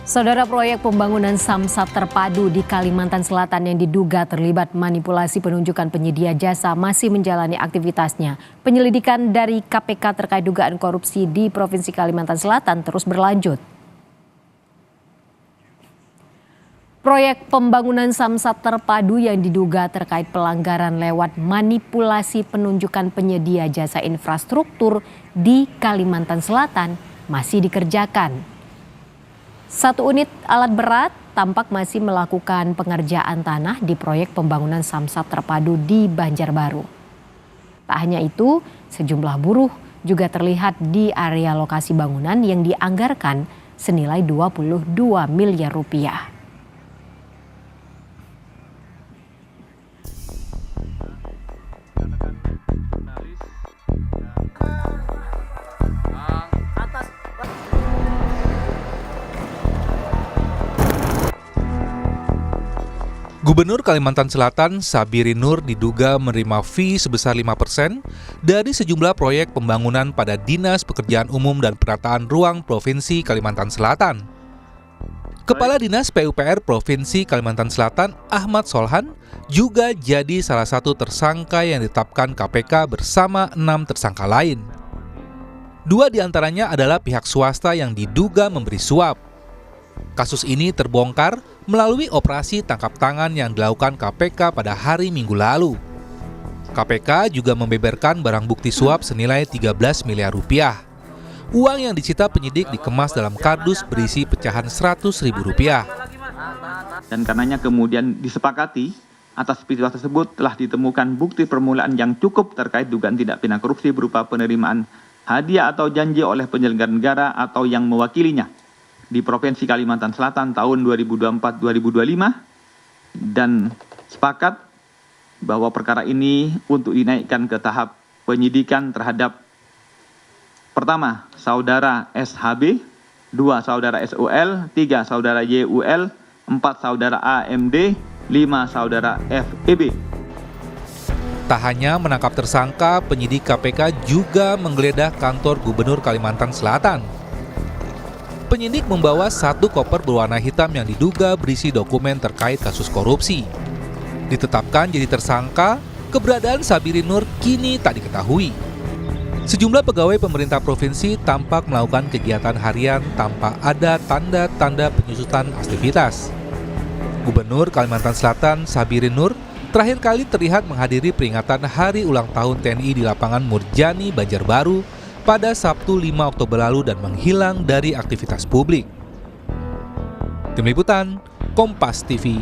Saudara, proyek pembangunan Samsat terpadu di Kalimantan Selatan yang diduga terlibat manipulasi penunjukan penyedia jasa masih menjalani aktivitasnya. Penyelidikan dari KPK terkait dugaan korupsi di Provinsi Kalimantan Selatan terus berlanjut. Proyek pembangunan Samsat terpadu yang diduga terkait pelanggaran lewat manipulasi penunjukan penyedia jasa infrastruktur di Kalimantan Selatan masih dikerjakan. Satu unit alat berat tampak masih melakukan pengerjaan tanah di proyek pembangunan Samsat terpadu di Banjarbaru. Tak hanya itu, sejumlah buruh juga terlihat di area lokasi bangunan yang dianggarkan senilai 22 miliar rupiah. Gubernur Kalimantan Selatan Sabiri Nur diduga menerima fee sebesar 5% dari sejumlah proyek pembangunan pada Dinas Pekerjaan Umum dan Penataan Ruang Provinsi Kalimantan Selatan. Kepala Dinas PUPR Provinsi Kalimantan Selatan Ahmad Solhan juga jadi salah satu tersangka yang ditetapkan KPK bersama 6 tersangka lain. 2 diantaranya adalah pihak swasta yang diduga memberi suap. Kasus ini terbongkar melalui operasi tangkap tangan yang dilakukan KPK pada hari Minggu lalu. KPK juga membeberkan barang bukti suap senilai 13 miliar rupiah. Uang yang disita penyidik dikemas dalam kardus berisi pecahan 100 ribu rupiah. Dan karenanya kemudian disepakati atas peristiwa tersebut telah ditemukan bukti permulaan yang cukup terkait dugaan tindak pidana korupsi berupa penerimaan hadiah atau janji oleh penyelenggara negara atau yang mewakilinya di Provinsi Kalimantan Selatan tahun 2024-2025 dan sepakat bahwa perkara ini untuk dinaikkan ke tahap penyidikan terhadap pertama, saudara SHB, 2 saudara SUL, 3 saudara YUL, 4 saudara AMD, 5 saudara FEB. Tak hanya menangkap tersangka, penyidik KPK juga menggeledah kantor Gubernur Kalimantan Selatan. Penyidik membawa 1 koper berwarna hitam yang diduga berisi dokumen terkait kasus korupsi. Ditetapkan jadi tersangka, keberadaan Sabiri Nur kini tak diketahui. Sejumlah pegawai pemerintah provinsi tampak melakukan kegiatan harian tanpa ada tanda-tanda penyusutan aktivitas. Gubernur Kalimantan Selatan Sabiri Nur terakhir kali terlihat menghadiri peringatan Hari Ulang Tahun TNI di lapangan Murjani, Banjarbaru pada Sabtu 5 Oktober lalu dan menghilang dari aktivitas publik. Tim Liputan, Kompas TV.